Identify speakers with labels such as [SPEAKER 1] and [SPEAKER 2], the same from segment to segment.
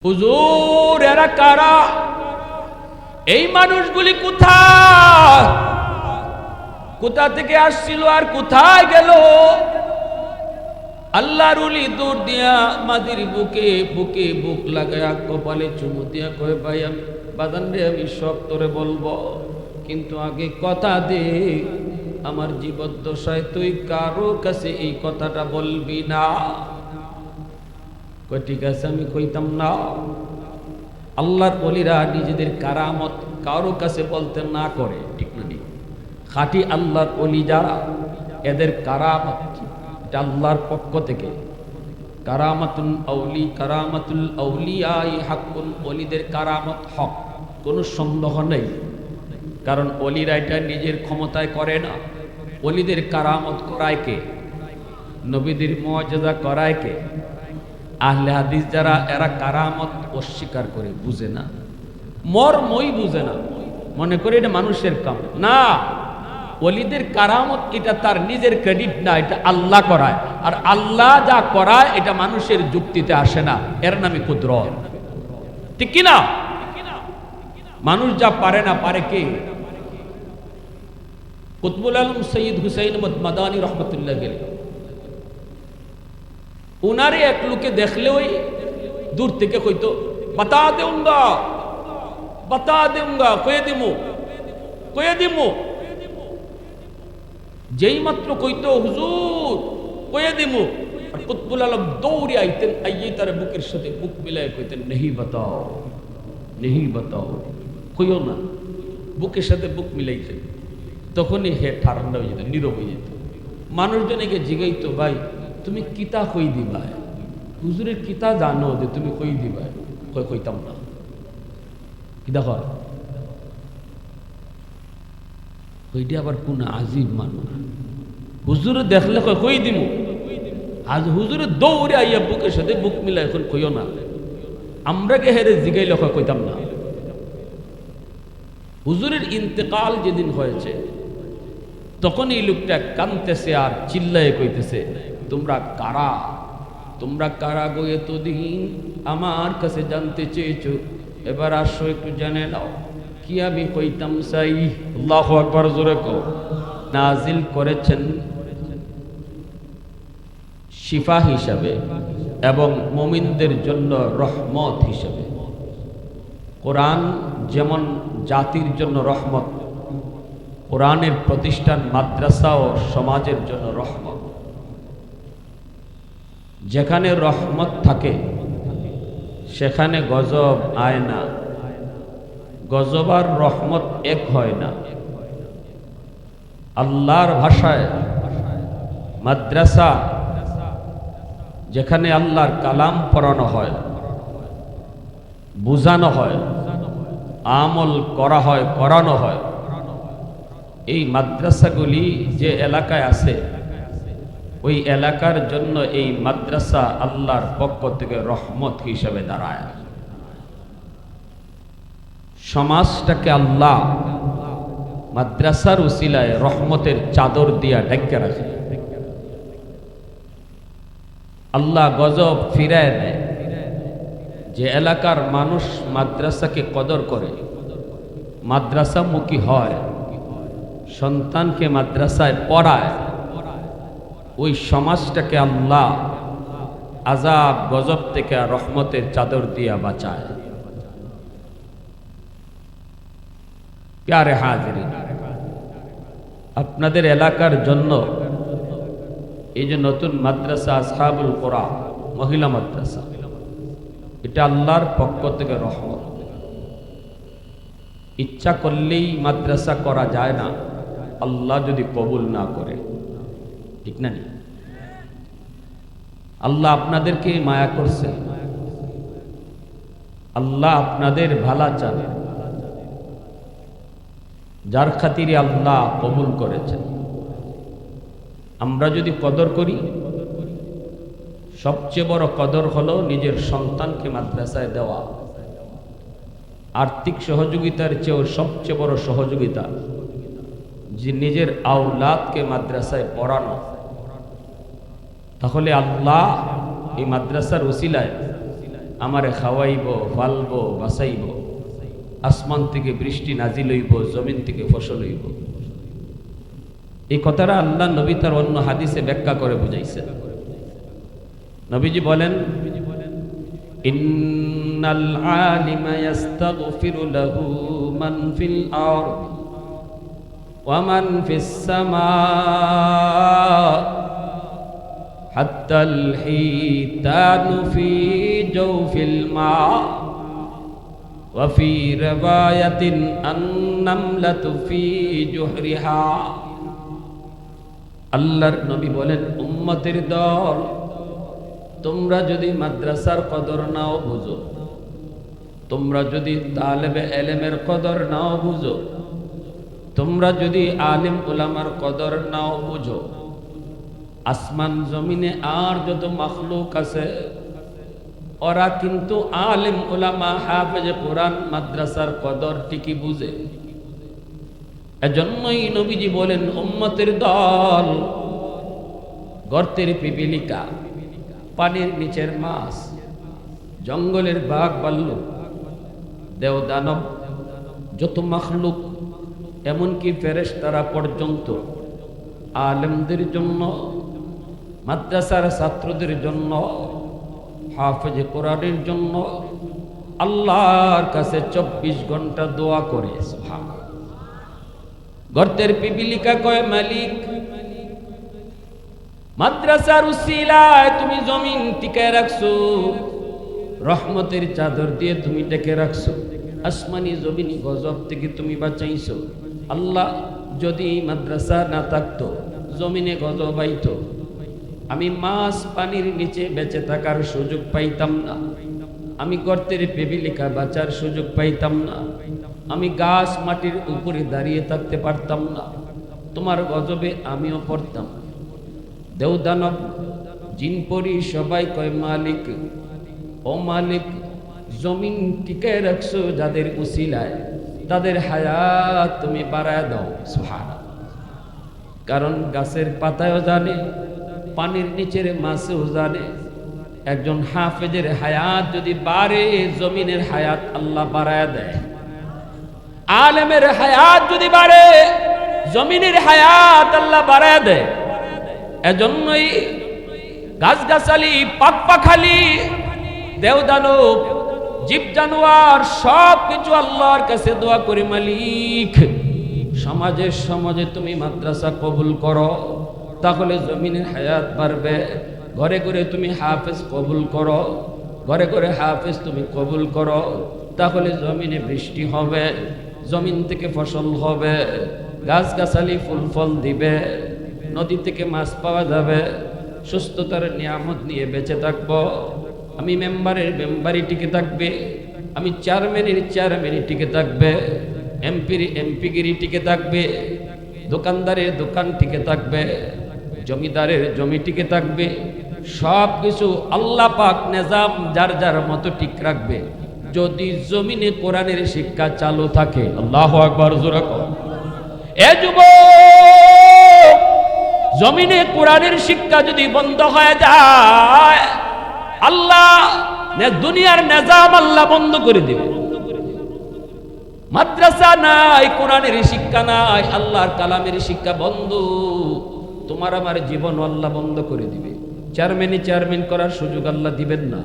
[SPEAKER 1] হুজুর এরা কারা? এই মানুষগুলি কোথায়, কোথা থেকে আসছিল আর কোথায় গেল? আল্লাহর ওলি দৌড় দিয়া মাদির বুকে বুকে বুক লাগায়া কপালে চুমু দিয়া কয়, ভাই আমি বাদান রে, আমি সব তোরে বলবো, কিন্তু আগে কথা দে, আমার জীবদ্দশায় তুই কারো কাছে এই কথাটা বলবি না। কয় ঠিক আছে, আমি কইতাম না। আল্লাহর ওলিরা নিজেদের কারামত কারো কাছে বলতে না করে, ঠিক না? খাঁটি আল্লাহর ওলি যারা, এদের কারামত এটা আল্লাহর পক্ষ থেকে। কারামাতুল আউলিয়াই হাক্কুন, ওলিদের কারামত হক, কোনো সন্দেহ নেই। কারণ ওলিরা এটা নিজের ক্ষমতায় করে না। ওলিদের কারামত করায় কে? নবীদের মুআজিজা করায় কে? আহলে হাদিস যারা, এরা কারামত অস্বীকার করে, বুঝে না, মর্মই বুঝে না, মনে করে এটা মানুষের কাম না। ওলিদের কারামত এটা তার নিজের ক্রেডিট না, এটা আল্লাহ করায়। আর আল্লাহ যা করায় এটা মানুষের যুক্তিতে আসে না, এর নামে কুদরত, ঠিক কিনা? মানুষ যা পারে না, পারে কে? কুতবুল আলম সৈয়দ হুসাইন মাদানী রহমতুল্লাহ আলাইহি, উনারে এক লোকে দেখলে ওই দূর থেকে কইতো, বাতা দেউঙ্গা, বাতা দেউঙ্গা, কয়ে দিমু, কয়ে দিমু। যেই মাত্র কইতো হুজুর কয়ে দিমু, আর কুতবুল আলম দৌড়ে আইতেন, আইয়ে তার বুকের সাথে বুক মিলায় কইতেন, নেহি বাতাও, নেহি বাতাও, কইও না। বুকের সাথে বুক মিলাইতেন। তখনই হে ঠান্ডা হয়ে যেত, নীরব হয়ে যেত। মানুষজনকে জিগাইতো, ভাই তুমি কিতা কই দিবা? হুজুরের কিতা জানো যে তুমি কই দিবা? কইতাম না। কিতা কর কইটি আবার কোন আজিব মানুষ। হুজুরে দেখলে কই দিমু, আজ হুজুরে দৌড়ে আইয়া বুকের সাথে বুক মিলা, এখন কইও না। আমরা কে হেরে জিগাইলে কইতাম না। হুজুরের ইন্তেকাল যেদিন হয়েছে, তখন এই লোকটা কানতেছে আর চিল্লায় কইতেছে, তোমরা কারা, তোমরা কারা গো এতদিন আমার কাছে জানতে চেয়েছো, এবার আসো একটু জেনে নাও কি আমি কইতাম চাই। আল্লাহু আকবার, জোরে কও। নাজিল করেছেন শিফা হিসাবে এবং মুমিনদের জন্য রহমত হিসাবে। কোরআন যেমন জাতির জন্য রহমত, কোরআনের প্রতিষ্ঠান মাদ্রাসা ও সমাজের জন্য রহমত। যেখানে রহমত থাকে সেখানে গজব আয় না। গজব আর রহমত এক হয় না। আল্লাহর ভাষায় মাদ্রাসা, যেখানে আল্লাহর কালাম পড়ানো হয়, বুঝানো হয়, আমল করা হয়, করানো হয়, এই মাদ্রাসাগুলি যে এলাকায় আছে, ওই এলাকার জন্য এই মাদ্রাসা আল্লাহর পক্ষ থেকে রহমত হিসেবে দাঁড়ায়। সমাজটাকে আল্লাহ মাদ্রাসার উসিলায় রহমতের চাদর দিয়া ঢেকে রাখে। আল্লাহ গজব ফিরায় দেয়। যে এলাকার মানুষ মাদ্রাসাকে কদর করে, মাদ্রাসামুখী হয়, সন্তানকে মাদ্রাসায় পড়ায়, ওই সমাজটাকে আল্লাহ আযাব গজব থেকে রহমতের চাদর দিয়া বাঁচায়। প্যারে হাজিরিন, আপনাদের এলাকার জন্য এই যে নতুন মাদ্রাসা আসহাবুল কোরআন মহিলা মাদ্রাসা, এটা আল্লাহর পক্ষ থেকে রহমত। ইচ্ছা করলেই মাদ্রাসা করা যায় না, আল্লাহ যদি কবুল না করে, ঠিক না? আল্লাহ আপনাদেরকে মায়া করছে, আল্লাহ আপনাদের ভালা চান, যার খাতিরে আল্লাহ কবুল করেছেন। আমরা যদি কদর করি, সবচেয়ে বড় কদর হলো নিজের সন্তানকে মাদ্রাসায় দেওয়া। আর্থিক সহযোগিতার চেয়েও সবচেয়ে বড় সহযোগিতা যে নিজের আওলাদকে মাদ্রাসায় পড়ানো। তাহলে আল্লাহ এই মাদ্রাসার উসিলায় আমারে খাওয়াইব, ফালব, বাঁচাইব, আসমান থেকে বৃষ্টি নাজিল হইব, জমিন থেকে ফসল হইব। এই কথাটা আল্লাহ নবী তার অন্য হাদিসে ব্যাখ্যা করে বুঝাইছেন। নবীজি বলেন, ইন্নাল আলিমা ইস্তাগফিরু লাহু মান ফিল আরদ ওয়া মান ফিস সামা হাত্তাল হিতানু ফি জাওফিল মা ওয়া ফি riwayatin an-namlatu fi juhriha। আল্লাহর নবী বলেন, উম্মতের দল, তোমরা যদি মাদ্রাসার কদর নাও বুঝো, তোমরা যদি তালেবে এলেমের কদর নাও বুঝো, তোমরা যদি আলেম উলামার কদর নাও বুঝো, আসমান জমিনে আর যত মাখলুক আছে ওরা কিন্তু আলেম উলামা হাফেজে কোরআন মাদ্রাসার কদর ঠিকই বুঝে। এজন্যই নবীজি বলেন, উম্মতের দল, গর্তের পিপিলিকা, পানির নিচের মাছ, জঙ্গলের বাঘ ভাল্লুক, দেও দানব, যত মাখলুক, এমনকি ফেরেশতারা পর্যন্ত আলেমদের জন্য, মাদ্রাসার ছাত্রদের জন্য, হাফেজে কোরআনের জন্য আল্লাহর কাছে 24 ঘন্টা দোয়া করে। সুবহানাল্লাহ। গর্তের পিপিলিকা কয়, মালিক, মাদ্রাসার উসিলায় তুমি জমিন টিকায় রাখছো, রহমতের চাদর দিয়ে তুমি ঢেকে রাখছো, আসমানি জমিনি গজব থেকে তুমি বাঁচাইছো। আল্লাহ, যদি মাদ্রাসা না থাকতো, জমিনে গজব আইতো, আমি মাছ পানির নিচে বেঁচে থাকার সুযোগ পাইতাম না, আমি গর্তের পিপিলিকা বাঁচার সুযোগ পাইতাম না, আমি গাছ মাটির উপরে দাঁড়িয়ে থাকতে পারতাম না, তোমার গজবে আমিও পড়তাম। দেও দানব জিন পরি সবাই কয়, মালিক, ও মালিক, জমিন টিকায় রাখছো যাদের উসিলায়, তাদের হায়াত তুমি বাড়ায় দাও। সুবহানাল্লাহ। কারণ গাছের পাতায়ও জানে, পানির নিচের মাছেও জানে, একজন হাফেজের হায়াত যদি বাড়ে, জমিনের হায়াত আল্লাহ বাড়ায় দেয়। আলেমের হায়াত যদি বাড়ে, জমিনের হায়াত আল্লাহ বাড়ায় দেয়। এজন্যই গাছগাছালি, পাখপাখালি, দেওদানব, জীব জানোয়ার সব কিছু আল্লাহর কাছে দোয়া করে, মালিক, সমাজে তুমি মাদ্রাসা কবুল করো, তাহলে জমিনের হায়াত বাড়বে। ঘরে ঘরে তুমি হাফেজ কবুল করো, ঘরে ঘরে হাফেজ তুমি কবুল করো, তাহলে জমিনে বৃষ্টি হবে, জমিন থেকে ফসল হবে, গাছগাছালি ফুল ফল দিবে, নদী থেকে মাছ পাওয়া যাবে, সুস্থতার নিয়ামত নিয়ে বেঁচে থাকবো। আমি মেম্বারি টিকে থাকবে, আমি চেয়ারম্যানের টিকে থাকবে, এমপিগিরি টিকে থাকবে, দোকানদারের দোকান টিকে থাকবে, জমিদারের জমি টিকে থাকবে। সব কিছু আল্লাহ পাক নিজাম যার যার মতো ঠিক রাখবে, যদি জমিনে কোরআনের শিক্ষা চালু থাকে। আল্লাহু আকবার, জোরে কও। এ যুবক, জমিনে কোরআনের শিক্ষা যদি বন্ধ হয়ে যায়, আল্লাহ দুনিয়ার নিজাম আল্লাহ বন্ধ করে দিবে। মাদ্রাসা নাই, কোরআনের শিক্ষা নাই, আল্লাহর কালামের শিক্ষা বন্ধ, তোমার আমার জীবন আল্লাহ বন্ধ করে দিবে। চেয়ারম্যান করার সুযোগ আল্লাহ দিবেন না,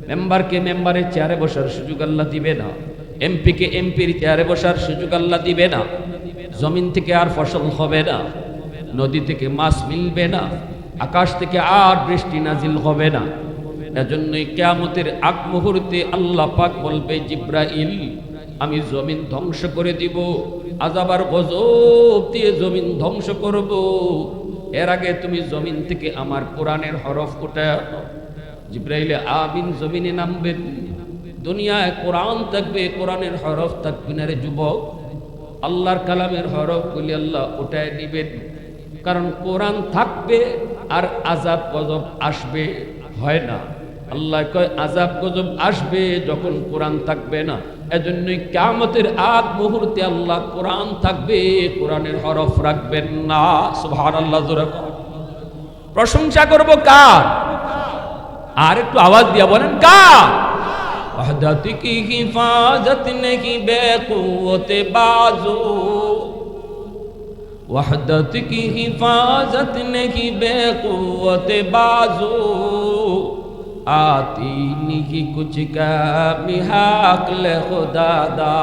[SPEAKER 1] মেম্বারকে মেম্বারের চেয়ারে বসার সুযোগ আল্লাহ দিবে না, এমপিকে এমপির চেয়ারে বসার সুযোগ আল্লাহ দিবে না। জমিন থেকে আর ফসল হবে না, নদী থেকে মাছ মিলবে না, আকাশ থেকে আর বৃষ্টি নাজিল হবে না। এজন্যই কিয়ামতের আগ মুহূর্তে আল্লাহ পাক বলবে, জিব্রাইল, আমি জমিন ধ্বংস করে দিব, আযাব আর গজব দিয়ে জমিন ধ্বংস করব। এর আগে তুমি জমিন থেকে আমার কোরআনের হরফ উঠায় আনো। জিব্রাইল আমিন জমিনে নামবেন, দুনিয়ায় কোরআন থাকবে, কোরআনের হরফ থাকবে না রে যুবক। আল্লাহর কালামের হরফ গুলি আল্লাহ উঠায় নিবেন, কারণ কোরআন থাকবে আর আযাব গজব আসবে, হয় না। আল্লাহ কয় আযাব গজব আসবে যখন কোরআন থাকবে না। এজন্যই কিয়ামতের আগ মুহূর্তে আল্লাহ কোরআন থাকবে, কোরআনের হরফ রাখবেন না। সুবহানাল্লাহ, জোরে প্রশংসা করব কার? আর একটু আওয়াজ দিয়া বলেন কার? वहदत की हिफाजत नहीं बेक़ुव्वत बाजू, वहदत की हिफाजत नहीं बेक़ुव्वत बाजू, आती नहीं कुछ का मिहाक़ल खुदा दा,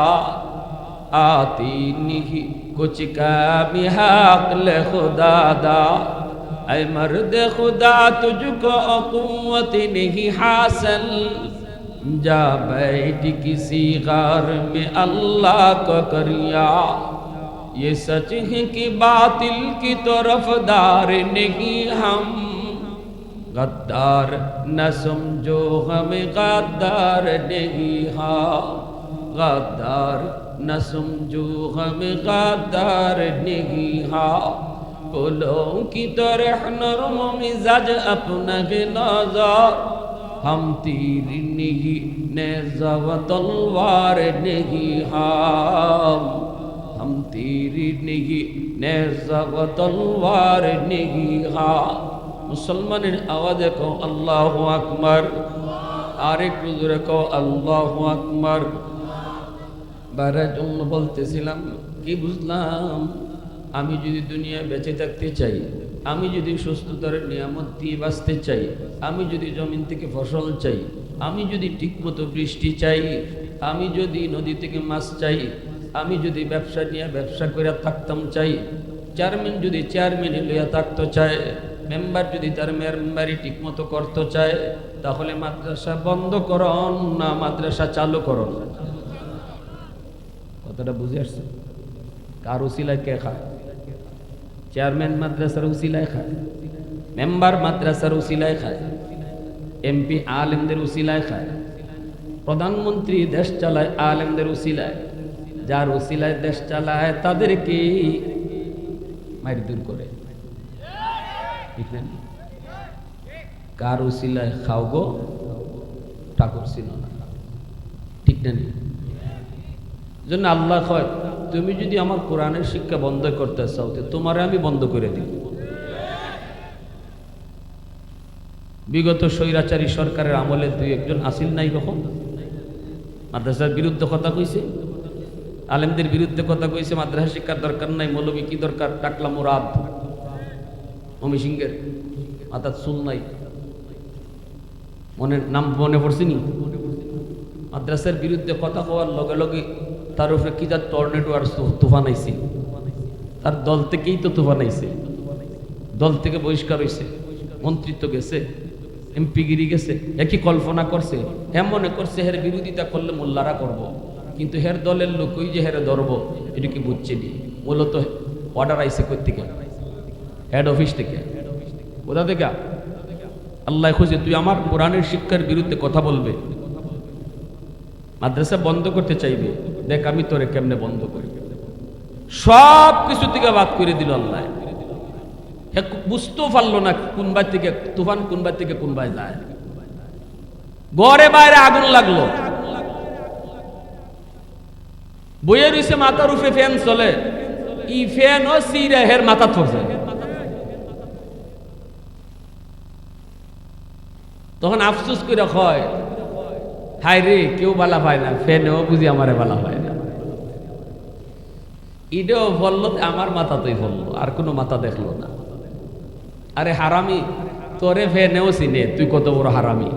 [SPEAKER 1] आती नहीं कुछ का मिहाक़ल खुदा दा। ऐ मर्द खुदा तुझको क़ुव्वत नहीं हासिल, जा बैठ किसी गार में अल्लाह को करिया। ये सच है कि बातिल की तरफदार नहीं हम, गद्दार न समझो हमें गद्दार नहीं हाँ, गद्दार न समझो हमें गद्दार नहीं हाँ। फूलों की तरह नरम मिजाज अपना नज़र, हम तीर नहीं नेज़ा व तलवार नहीं हम तीर नहीं नेज़ा व तलवार नहीं हाँ। मुसलमाনের আওয়াজে কও আল্লাহু আকবার, আরেকটু জোরে কও আল্লাহু আকবার। বারের জন্য বলতেছিলাম কি বুঝলাম, আমি যদি দুনিয়া বেঁচে থাকতে চাই, আমি যদি সুস্থতার নিয়ামত দিয়ে বাঁচতে চাই, আমি যদি জমিন থেকে ফসল চাই, আমি যদি ঠিকমতো বৃষ্টি চাই, আমি যদি নদী থেকে মাছ চাই, আমি যদি ব্যবসা নিয়ে ব্যবসা করে থাকতাম চাই, চেয়ারম্যান যদি চেয়ারম্যানই লইয়া থাকতে চায়, মেম্বার যদি তার মেম্বারি ঠিকমতো করতে চায়, তাহলে মাদ্রাসা বন্ধ করন না মাদ্রাসা চালু করন? কথাটা বুঝে আসছে? কার উসিলায় কে খায়? চেয়ারম্যান মাদ্রাসার উসিলায় খায়, মেম্বার মাদ্রাসার উসিলায় খায়, এমপি আলেমদের উসিলায় খায়, প্রধানমন্ত্রী দেশ চালায় আলেমদের উসিলায়। যার উসিলায় দেশ চালায় তাদেরকে মাইর দূর করে, ঠিক না? কার উসিলায় খাও গো ঠাকুর ছিল না, ঠিক না? জন্য আল্লাহ কয় তুমি যদি আমার কোরআনের শিক্ষা বন্ধ করতে চাও তো তোমারে আমি বন্ধ করে দিব। বিগত স্বৈরাচারী সরকারের আমলে দুই একজন আসিল নাই কখন মাদ্রাসার বিরুদ্ধে কথা কইছে, আলেমদের বিরুদ্ধে কথা কইছে, মাদ্রাসা শিক্ষার দরকার নাই, মৌলবী কি দরকার, টাকলা মুরাদ অমি সিংহের মাথার চুল নাই, নাম মনে পড়ছে নি? মাদ্রাসার বিরুদ্ধে কথা হওয়ার লগে লগে তার উপরে কি যা টর্নেডো আর তুফান আইছে, তার দল থেকেই তো তুফান আইছে, দল থেকে বহিষ্কার হয়েছে, মন্ত্রিত্ব গেছে, এমপিগিরি গেছে। একই কল্পনা করছে, মনে করছে হের বিরোধিতা করলে মোল্লারা করব, কিন্তু হের দলের লোকই যে হেরে ধরবো এটা কি বুঝছে নি? মূলত অর্ডার আইছে কই থেকে? হেড অফিস থেকে। কোথা থেকে? আল্লাহ খুঁজে তুই আমার কোরআনের শিক্ষার বিরুদ্ধে কথা বলবে, মাদ্রাসা বন্ধ করতে চাইবে, দেখ আমি তোরে কেমনে বন্ধ করি। সব কিছু থেকে বাদ করে দিল আল্লাহ। বুঝতেও পারলো না কোনবার থেকে তুফান, কোনবার থেকে কোনবার যায়। ঘরে বাইরে আগুন লাগলো, বইয়ের রইছে মাথার উপরে ফ্যান চলে, ই ফ্যান ও সিরে হের মাথা ধরছে। তখন আফসোস করে হয় হায় রে কেউ বালা পায় না, ফ্যানেও বুঝি আমারে বালা পায় না। ইডেও বলল আমার মাথাতেই বললো, আর কোনো মাথা দেখলো না। আরে হারামি, তোরে ফ্যানেও চিনে, তুই কত বড় হারামি।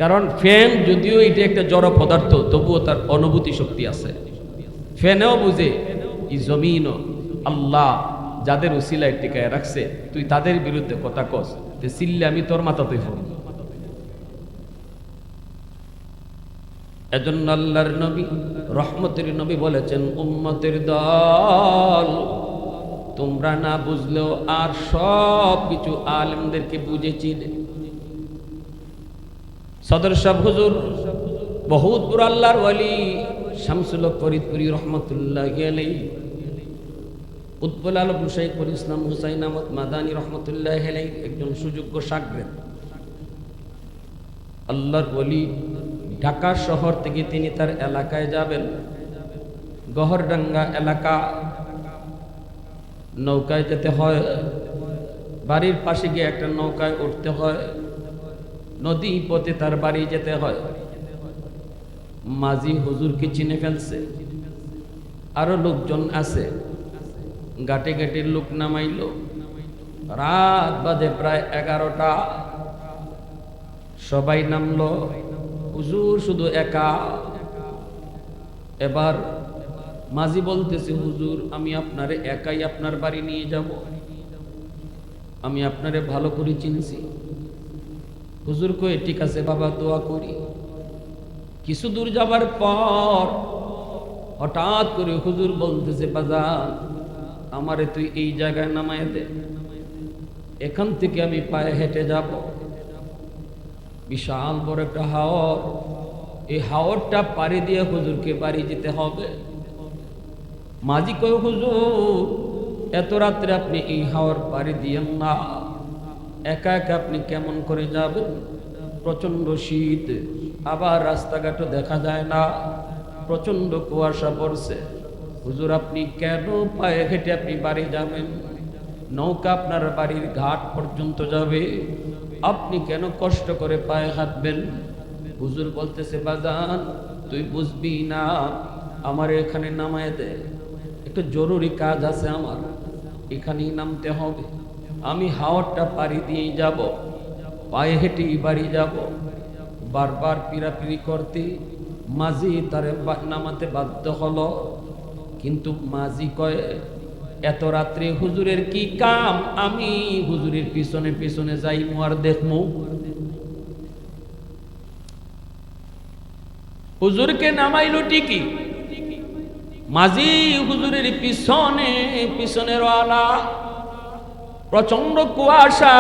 [SPEAKER 1] কারণ ফ্যান যদিও এটা একটা জড় পদার্থ, তবুও তার অনুভূতি শক্তি আছে। ফ্যানেও বুঝে ই জমিন আল্লাহ যাদের উসিলায় টিকায় রাখছে, তুই তাদের বিরুদ্ধে কথা কস, চিল্লে আমি তোর মাথাতেই ফোন। এজন্য আল্লাহর নবী রহমতের নবী বলেছেন, উম্মতের দল তোমরা না বুঝলেও আর সব কিছু আলেমদেরকে বুঝেছি। সদর সাহেব হুজুর বহুত বড় আল্লাহর ওয়ালি শামসুল হক ফরিদপুরি রহমতুল্লাহি আলাইহি, উৎপল আলম শাইখুল ইসলাম হুসাইন আহমদ মাদানী রহমতুল্লাহি আলাইহি একজন সুযোগ্য শাগরেদ আল্লাহর ওয়ালি। ঢাকা শহর থেকে তিনি তার এলাকায় যাবেন, গহরডাঙ্গা এলাকা, নৌকায় যেতে হয়, বাড়ির পাশে গিয়ে একটা নৌকায় উঠতে হয়, নদী পথে তার বাড়ি যেতে হয়। মাঝি হুজুরকে চিনে ফেলছে, আরো লোকজন আছে, গাটে গাটে লোক নামাইল। রাত বাজে প্রায় 11টা, সবাই নামলো, হুজুর শুধু একা। এবার মাঝি বলতেছে, হুজুর আমি আপনারে একাই আপনার বাড়ি নিয়ে যাব, আমি আপনারে ভালো করে চিনছি। হুজুর কয়ে ঠিক আছে বাবা, দোয়া করি। কিছু দূর যাবার পর হঠাৎ করে হুজুর বলতেছে, বাজান আমারে তুই এই জায়গায় নামায় দে, এখান থেকে আমি পায়ে হেঁটে যাব। বিশাল বড় একটা হাওর, এই হাওরটা পাড়ি দিয়ে হুজুরকে বাড়ি যেতে হবে। মাঝি কয়, হুজুর এত রাত্রে আপনি এই হাওর পাড়ি দিয়েন না, একা একা আপনি কেমন করে যাবেন? প্রচন্ড শীত, আবার রাস্তাঘাটও দেখা যায় না, প্রচন্ড কুয়াশা পড়ছে। হুজুর আপনি কেন পায়ে হেঁটে আপনি বাড়ি যাবেন? নৌকা আপনার বাড়ির ঘাট পর্যন্ত যাবে, আপনি কেন কষ্ট করে পায়ে হাঁটবেন? হুজুর বলতেছে, বাজান তুই বুঝবি না, আমার এখানে নামায় দে, একটু জরুরি কাজ আছে আমার, এখানেই নামতে হবে। আমি হাওরটা পাড়ি দিয়েই যাব, পায়ে হেঁটেই বাড়ি যাব। বারবার পিরাপিরি করতে মাঝি তারে নামাতে বাধ্য হলো। কিন্তু মাঝি কয়, এত রাত্রে হুজুরের কি কাম, আমি হুজুরের পিছনে পিছনে যাইমু আর দেখমু? হুজুরকে নামাইলো ঠিকই, মাঝি হুজুরের পিছনে পিছনে রওনা। প্রচন্ড কুয়াশা,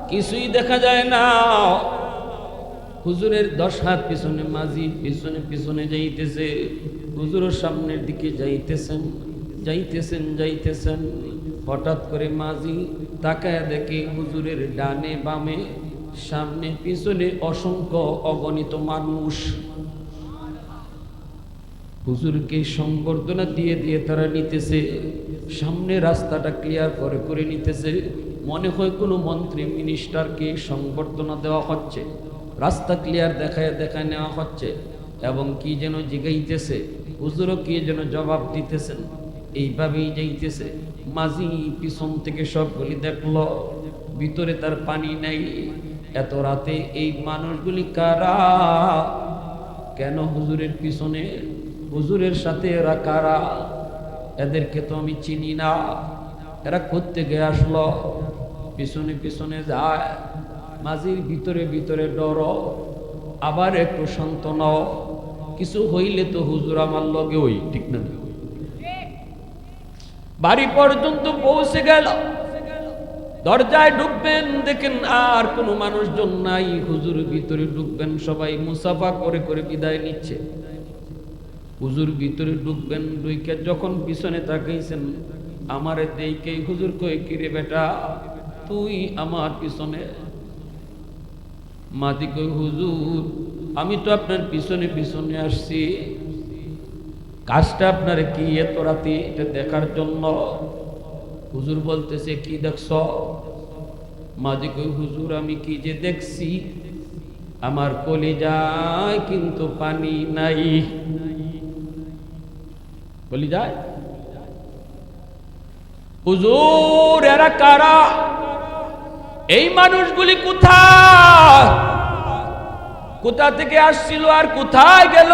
[SPEAKER 1] কিছুই দেখা যায় না। হুজুরের 10 হাত পিছনে মাঝি পিছনে পিছনে যাইতেছে, হুজুরের সামনের দিকে যাইতেছেন যাইতেছেন যাইতেছেন। হঠাৎ করে মাঝি তাকায় দেখে হুজুরের ডানে বামে সামনে পিছনে অসংখ্য অগণিত মানুষ। হুজুরকে সংবর্ধনা দিয়ে দিয়ে তারা নিতেছে, সামনে রাস্তাটা ক্লিয়ার করে করে নিতেছে। মনে হয় কোনো মন্ত্রী মিনিস্টারকে সংবর্ধনা দেওয়া হচ্ছে, রাস্তা ক্লিয়ার দেখায় দেখায় নেওয়া হচ্ছে, এবং কি যেন জিগাইতেছে, হুজুরও কি যেন জবাব দিতেছেন। এইভাবেই যাইতেছে। মাঝি পিছন থেকে সবগুলি দেখলো, ভিতরে তার পানি নাই। এত রাতে এই মানুষগুলি কারা? কেন হুজুরের পিছনে? হুজুরের সাথে এরা কারা? এদেরকে তো আমি চিনি না, এরা কোত্থেকে আসলো? পিছনে পিছনে যায়। মাঝির ভিতরে ভিতরে ডর, আবার একটু শান্ত নও, কিছু হইলে তো হুজুর আমার লগে ওই, ঠিক না? বাড়ি পর্যন্ত পৌঁছে গেল, দরজায় ঢুকবেন, দেখেন আর কোনো মানুষজন নাই। হুজুর ভিতরে ঢুকবেন, সবাই মুসাফা করে করে বিদায় নিচ্ছে। হুজুর ভিতরে ঢুকবেন, ঢুকে যখন পিছনে তাকাইছেন, আমারে দেখেই হুজুর কই, কিরে বেটা তুই আমার পিছনে? মাঝি কই, হুজুর আমি তো আপনার পিছনে পিছনে আসছি, কাজটা আপনার কি এত রাতে এটা দেখার জন্য? হুজুর বলতেছে, কি দেখছ? মাঝি কই, হুজুর আমি কি যে দেখছি, আমার কলিজায় কিন্তু পানি নাই। কলিজায়? হুজুর এরা কারা? এই মানুষগুলি কোথায়, কোথা থেকে আসছিল আর কোথায় গেল?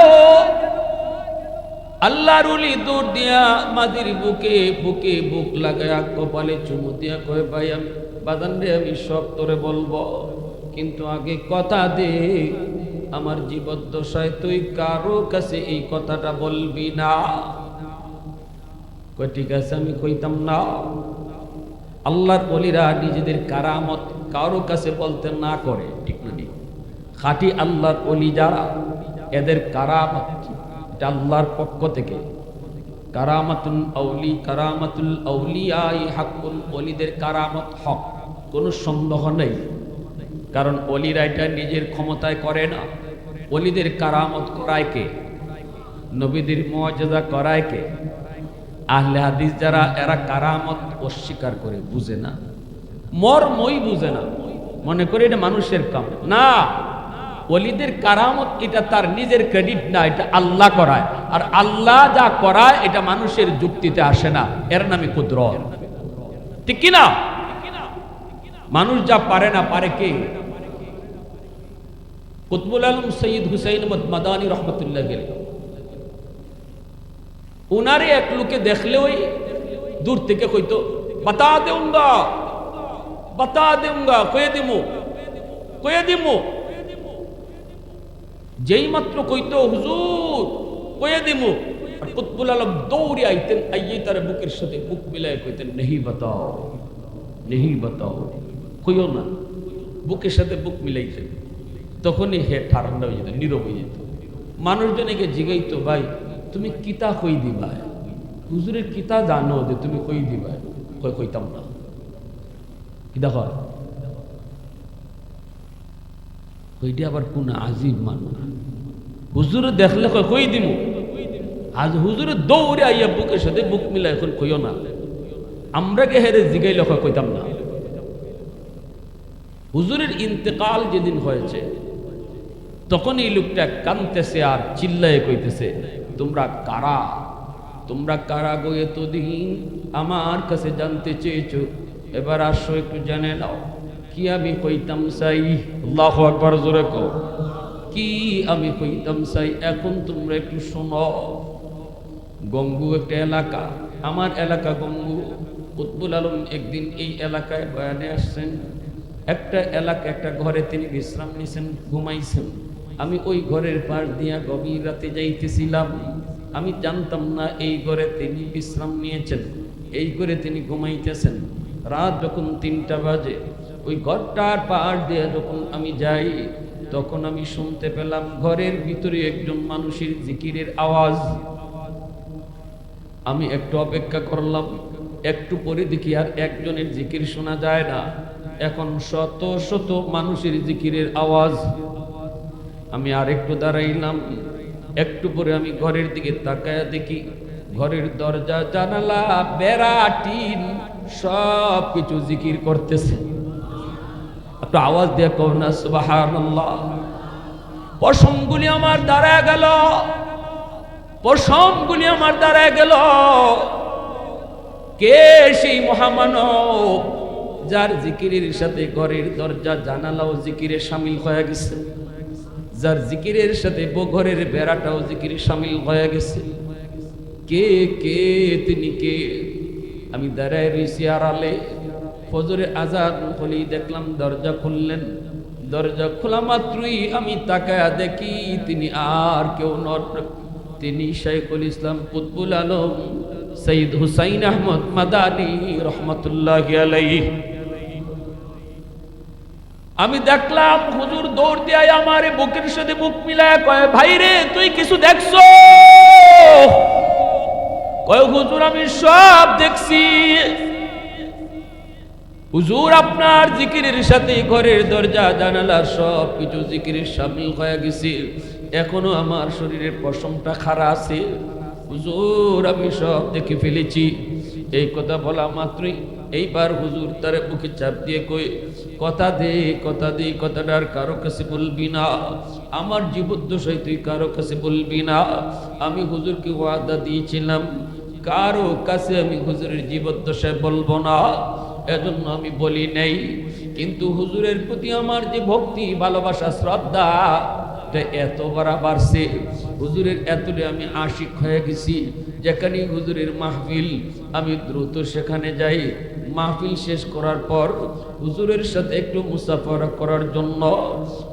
[SPEAKER 1] আল্লাহর ওলি দৌড় দিয়া মাদির বুকে বুকে বুক লাগায়া কপালে চুমু দিয়া কয়, ভাই আমি বাজান রে, আমি সব তোরে বলবো, কিন্তু আগে কথা দে, আমার জীবদ্দশায় তুই কারো কাছে এই কথাটা বলবি না। কয় ঠিক আছে, আমি কইতাম না। আল্লাহর ওলিরা নিজেদের কারামত কারো কাছে বলতে না করে, ঠিক না? খাঁটি আল্লাহর ওলি যারা, এদের কারামত এটা আল্লাহর পক্ষ থেকে। কারামাতুল আউলি, কারামাতুল আউলিয়াই হাক্কুল, ওলিদের কারামত হক, কোনো সন্দেহ নেই। কারণ ওলিরা এটা নিজের ক্ষমতায় করে না, ওলিদের কারামত করায় কে? নবীদের মুআজিজা করায় কে? আহলে হাদিস যারা, এরা কারামত অস্বীকার করে, বুঝে না, মর্মই বুঝে না, মনে করে এটা মানুষের কাম না। ওলিদের কারামত এটা তার নিজের ক্রেডিট না, এটা আল্লাহ করায়। আর আল্লাহ যা করায় এটা মানুষের যুক্তিতে আসে না, এর নামে কুদরত। ঠিক কিনা? মানুষ যা পারে না, পারে কে? কুতবুল আলম সৈয়দ হুসাইন আহমদ মাদানী রহমতুল্লাহ আলাইহি, উনারে এক লোকে দেখলেই দূর থেকে কইতো বাতা দেউঙ্গা, বাতা দেউঙ্গা, কয়ে দিমু। যেই মাত্র কইতো হুজুর কয়ে দিমু, আর কুতবুল আলম দৌড়ে আইতেন, আইয়ে তার বুকের সাথে বুক মিলায় কইতেন নেহি বাতাও, নেহি বাতাও, কইও না। বুকের সাথে বুক মিলাইতেন। তখনই হে ঠান্ডা হয়ে যেত, নীরব হয়ে যেত। মানুষজনকে জিগাইতো ভাই তুমি কিতা কই দিবা, হুজুরের কিতা জানো যে তুমি কই দিবা? কইতাম না। কিতা কর কইটি আবার কোন আজিব মানুষ, হুজুরে দেখলে কই দিমু, আজ হুজুরে দৌড়ে আইয়া বুকের সাথে বুক মিলা এখন কইও না। আমরা কে হেরে জিগাইলে কইতাম না। হুজুরের ইন্তেকাল যেদিন হয়েছে তখন এই লোকটা কাঁদতেছে আর চিল্লায় কইতেছে তোমরা কারা, তোমরা কারা গো এতদিন আমার কাছে জানতে চেয়েছো, এবার আসো একটু জেনে নাও কি আমি কইতাম চাই। আল্লাহু আকবার, জোরে কও কি আমি কইতাম চাই। এখন তোমরা একটু শোনো। গঙ্গু একটা এলাকা, আমার এলাকা গঙ্গু। কুতবুল আলম একদিন এই এলাকায় বয়ানে আসছেন। একটা এলাকা, একটা ঘরে তিনি বিশ্রাম নিছেন, ঘুমাইছেন। আমি ওই ঘরের পাশ দিয়া গভীর রাতে যাইতেছিলাম। আমি জানতাম না এই ঘরে তিনি বিশ্রাম নিয়েছেন, এই ঘরে তিনি ঘুমাইতেছেন। রাত যখন 3টা বাজে, ওই ঘরটার পাশ দিয়ে যখন আমি যাই তখন আমি শুনতে পেলাম ঘরের ভিতরে একজন মানুষের জিকিরের আওয়াজ। আমি একটু অপেক্ষা করলাম, একটু পরে দেখি আর একজনের জিকির শোনা যায় না, এখন শত শত মানুষের জিকিরের আওয়াজ। আমি আর একটু দাঁড়াইলাম, একটু পরে আমি ঘরের দিকে তাকায়া দেখি ঘরের দরজা জানালা বেড়া টিন সব কিছু জিকির করতেছে। একটু আওয়াজ দিয়ে কও না সুবহানাল্লাহ। পশমগুলি আমার দাঁড়ায় গেল, পশমগুলি আমার দাঁড়ায় গেল। কে সেই মহামানব যার জিকিরের সাথে ঘরের দরজা জানালাও জিকিরে শামিল হয়ে গেছে, যার জিকিরের সাথে ঘরের বেড়াটাও জিকিরে শামিল হয়ে গেছে? কে কে তিনি কে? আমি দাঁড়ায় রয়েছি আড়ালে। ফজরে আজান হলেই দেখলাম দরজা খুললেন। দরজা খোলা মাত্রই আমি তাকায়া দেখি তিনি আর কেউ নন, তিনি শাইখুল ইসলাম কুতবুল আলম সৈয়দ হুসাইন আহমদ মাদানী রহমতুল্লাহি আলাইহি। আমি দেখলাম হুজুর দৌড় দিয়ে আমার বুকের সাথে বুক মিলায় কয় ভাই রে তুই কিছু দেখছো? কয় হুজুর আমি সব দেখছি। হুজুর আপনার জিকিরের সাথে ঘরের দরজা জানালা সব কিছু জিকিরের শামিল হয়ে গেছে, এখনো আমার শরীরের পশমটা খাড়া আছে। হুজুর আমি সব দেখে ফেলেছি। এই কথা বলা মাত্রই এইবার হুজুর তার বুকে চাপ দিয়ে কই কথা দে, কথা দে, কথাটার কারো কাছে বলবি না, আমার জীবদ্দশায় তুই কারো কাছে বলবি না। আমি হুজুরকে ওয়াদা দিয়েছিলাম কারো কাছে আমি হুজুরের জীবদ্দশায় বলবো না, এজন্য আমি বলি নাই। কিন্তু হুজুরের প্রতি আমার যে ভক্তি, ভালোবাসা, শ্রদ্ধা এত বাড়ছে, হুজুরের এতলে আমি আশিক হয়ে গেছি। যেখানে হুজুরের মাহফিল আমি দ্রুত সেখানে যাই। মাহফিল শেষ করার পর হুজুরের সাথে একটু মুসাফারা করার জন্য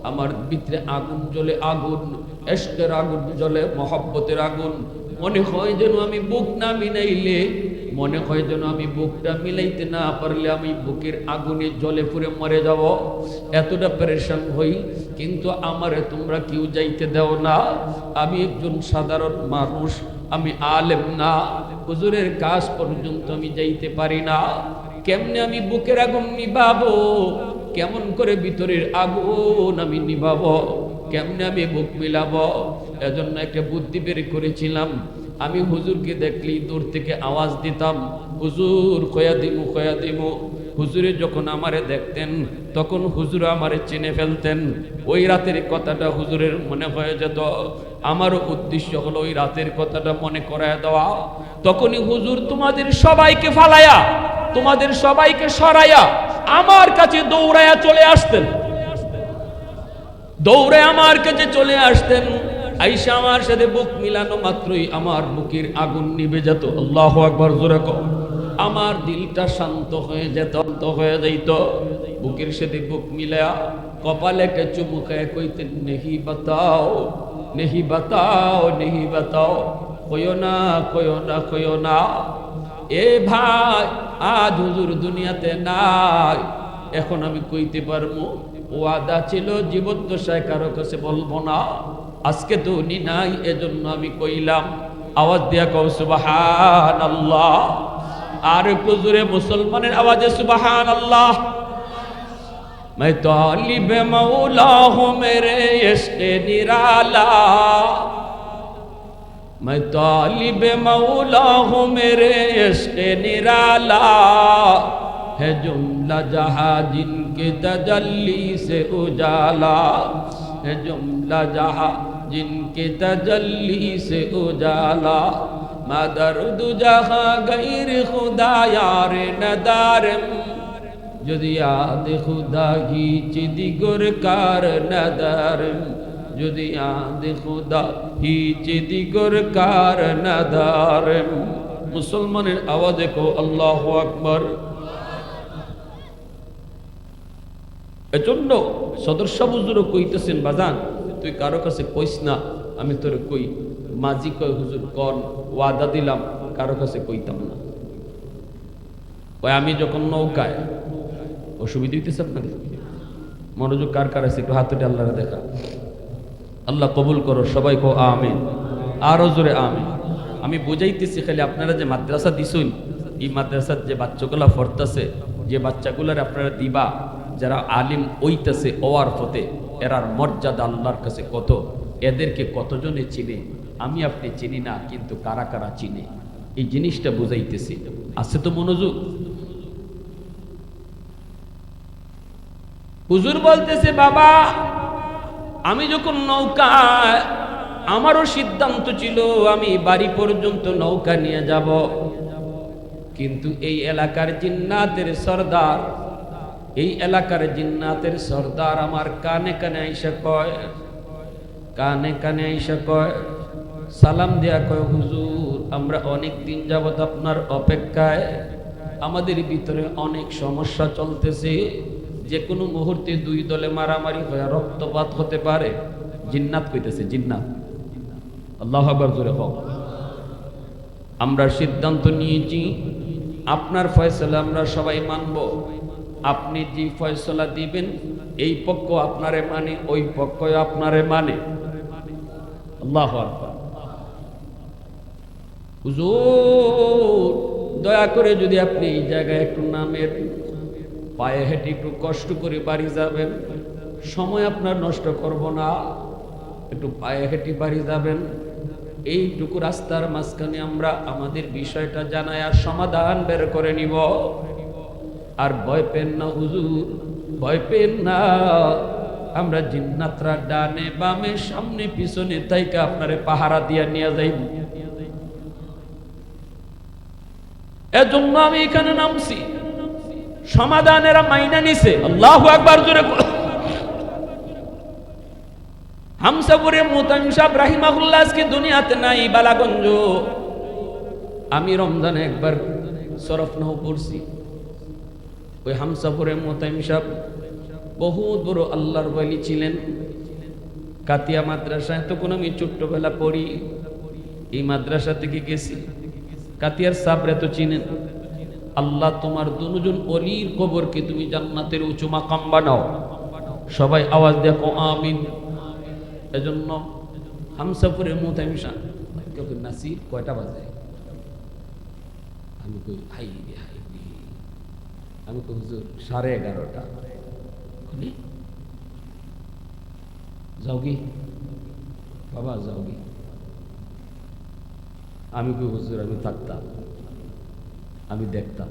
[SPEAKER 1] আমার ভিতরে আগুন জ্বলে, আগুন ইশকের আগুন জ্বলে, মহব্বতের আগুন। মনে হয় যেন আমি বুক না মিলাইলে, মনে হয় যেন আমি বুকটা মিলাইতে না পারলে আমি বুকের আগুনে জ্বলে পুড়ে মরে যাব, এতটা পেরেশান হই। কিন্তু আমারে তোমরা কেউ যাইতে দাও না। আমি একজন সাধারণ মানুষ, আমি আলেম না, হুজুরের কাজ পর্যন্ত আমি যাইতে পারি না। কেমনে আমি বুকের আগুন নিভাবো, কেমন করে ভিতরের আগুন আমি নিভাবো, কেমনে আমি বুক মিলাবো? এজন্য একটা বুদ্ধি বের করেছিলাম। আমি হুজুরকে দেখলেই দূর থেকে আওয়াজ দিতাম হুজুর খয়া দিমু, খয়া দিমু। হুজুরে যখন আমারে দেখতেন তখন হুজুর আমারে চিনে ফেলতেন। ওই রাতের কথাটা হুজুরের মনে হয়ে যেত। আমারও উদ্দেশ্য হলো ওই রাতের কথাটা মনে করায় দেওয়া। তখনই হুজুর তোমাদের সবাইকে ফালায়া, তোমাদের সবাইকে সরাইয়া আমার কাছে দৌড়াইয়া চলে আসতেন। দৌড়ে আমার কাছে চলে আসতেন। আইসা আমার সাথে বুক মিলানো মাত্রই আমার বুকের আগুন নিভে যেত। আল্লাহু আকবার, জোরে কও। আমার দিলটা শান্ত হয়ে যেত, শান্ত হয়ে যাইত। বুকের সাথে বুক মিলায়া কপালে কে চুমু খেয়ে কইতেন, নেহি বাতাও, নেহি বাতাও, নেহি বাতাও, কইও না, কইও না, কইও না। এ ভাই, আজ হুজুর দুনিয়াতে নাই, এখন আমি কইতে পারবো। ওয়াদা ছিল জীবদ্দশায় কারো কাছে বলবো না। আজকে তো উনি নাই, এজন্য আমি কইলাম। আওয়াজ দিয়া কও সুবহানাল্লাহ। আর একটু জোরে মুসলমানের আওয়াজে সুবহানাল্লাহ। मैं तालिब मौला हूँ मेरे इश्क़ निराला, मैं तालिब मौला हूँ मेरे इश्क़ निराला, है जुमला जहाँ जिनके तजल्ली से उजाला, है जुमला जहाँ जिनके तजल्ली से उजाला, मदर्द जहाँ गैर खुदा यार नदारम, যদি আদ খুদা হিচ দিগর কার নদারম, যদি আদ খুদা হিচ দিগর কার নদারম। মুসলমানের আওয়াজে কো আল্লাহু আকবার। এজন্য সদস্য হুজুরও কইতেছেন, বাজান তুই কারো কাছে কইস না, আমি তোরে কই। মাঝি কয়, হুজুর কন, ওয়াদা দিলাম কারো কাছে কইতাম না। কয় আমি যখন নৌকায়, অসুবিধা হইতেছে আপনাদের? মনোযোগ কার কার আছে একটু হাত উঠে আল্লাহরে দেখা। আল্লাহ কবুল করো, সবাই কো আমিন, আরো জোরে আমিন। আমি বুঝাইতেছি খালি আপনারা যে মাদ্রাসা দিছুন, এই মাদ্রাসার যে বাচ্চাগুলা পড়তেছে, যে বাচ্চাগুলার আপনারা দিবা, যারা আলিম ওইতেছে ওয়ার ফতে, এরার মর্যাদা আল্লাহর কাছে কত, এদেরকে কতজনে চিনে আমি আপনি চিনি না, কিন্তু কারা কারা চিনে, এই জিনিসটা বুঝাইতেছি। আছে তো মনোযোগ? হুজুর বলতেছে, বাবা আমি যখন নৌকায়, আমারও সিদ্ধান্ত ছিল আমি বাড়ি পর্যন্ত নৌকা নিয়ে যাব, কিন্তু এই এলাকার জিন্নাতের সর্দার, এই এলাকার জিন্নাতের সর্দার আমার কানে কানে আইসা কয়, কানে কানে আইসা কয়, সালাম দেয়া কয়, হুজুর আমরা অনেক দিন যাবত আপনার অপেক্ষায়, আমাদের ভিতরে অনেক সমস্যা চলতেছে, যে কোনো মুহূর্তে দুই দলে মারামারি হয়ে রক্তপাত হতে পারে। জিন্নাত কইতেছে, জিন্নাত। আল্লাহু আকবার, জোরে হোক। আমরা সিদ্ধান্ত নিয়েছি আপনার ফয়সালা আমরা সবাই মানব। আপনি যে ফয়সালা দিবেন, এই পক্ষ আপনারে মানে, ওই পক্ষ আপনারে মানে। আল্লাহু আকবার। হুজুর দয়া করে যদি আপনি এই জায়গায় একটু নামের, পায়ে হেঁটে একটু কষ্ট করে বাড়ি যাবেন, সময় আপনার নষ্ট করব না, একটু পায়ে হেঁটে বাড়ি যাবেন। এইটুকু রাস্তার মাঝখানে আমরা আমাদের বিষয়টা জানাই আর সমাধান বের করে নিব। আর ভয় পেন না হুজুর, ভয় পেন না, আমরা জিন্নাতরা ডানে বামে সামনে পিছনে তাইকা আপনারে পাহারা দিয়া নিয়ে যাইব। এজন্য আমি এখানে নামছি, সমাধানেরা মাইনা নিছে। আল্লাহু আকবার, জোরে। হামসাপুরে মুতামিম সাহেব রাহিমাহুল্লাহ আজকে দুনিয়াতে নাই, বালাগঞ্জ। আমি রমজানে একবার শরফনাহ পড়ছি। ওই হামসাপুরে মুতামিম সাহেব বহুত বড় আল্লাহর ওয়ালি ছিলেন। কাতিয়া মাদ্রাসায় তখন আমি ছোট্টবেলা পড়ি, এই মাদ্রাসা থেকে গেছি। কাতিয়ার সাবরে তো চিনেন। আল্লাহ তোমার দুজন ওলির কবরকে তুমি জান্নাতের উঁচু মাকাম বানাও। সবাই আওয়াজ দেখো আমিন। এজন্য হামসাপুরে মুতামিম সাহেব নাসির কয়টা বাজে, আমি কই হাই রে হাই রে, আমি কই হুজুর 11:30। যাওগি বাবা, যাওগি। আমি কই হুজুর আমি থাকতাম, আমি দেখতাম।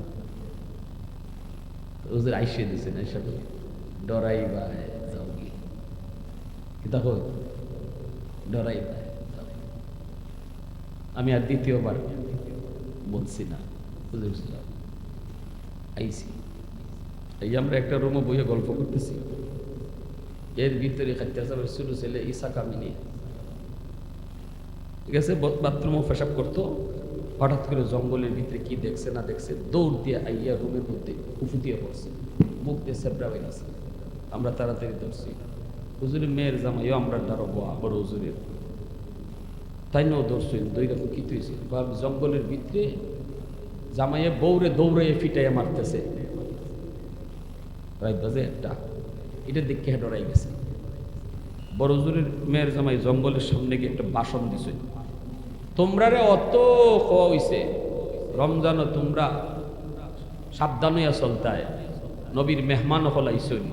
[SPEAKER 1] হুজুর আইসে দিছে না এসব ডরাই ভাই যাও কি দেখো ডরাই ভাই আমি আর দ্বিতীয়বার বলছি না হুজুর আইসি এই আমরা একটা রুমে বইয়ে গল্প করতেছি এর ভিতরে খাদ্যাসাবের ছোট ছেলে ইসা কামিনী ঠিক আছে বাথরুমও পেশাব করতো হঠাৎ করে জঙ্গলের ভিতরে কি দেখছে না দেখছে দৌড় দিয়ে আইয়া রুমের মধ্যে উফু দিয়ে পড়ছে মুখ দিয়ে সেবড়া হয়ে গেছে আমরা তাড়াতাড়ি ধরছি হুজুরের মেয়ের জামাইও আমরা দাঁড়াবো আবার হুজুরের তাই নাও ধরছেন দুই রকম কি তুইছে জঙ্গলের ভিতরে জামাইয়ে বৌরে দৌড়াইয়ে ফিটাইয়া মারতেছে রাইত বাজে একটা এটা দেখে ডরাই গেছে বড় হুজুরের মেয়ের জামাই জঙ্গলের সামনে গিয়ে একটা বাসন দিছে তোমরা রে অত খাওয়া হইছে রমজানও তোমরা সাবধান হইয়া চলতায় নবীর মেহমান হলাইছই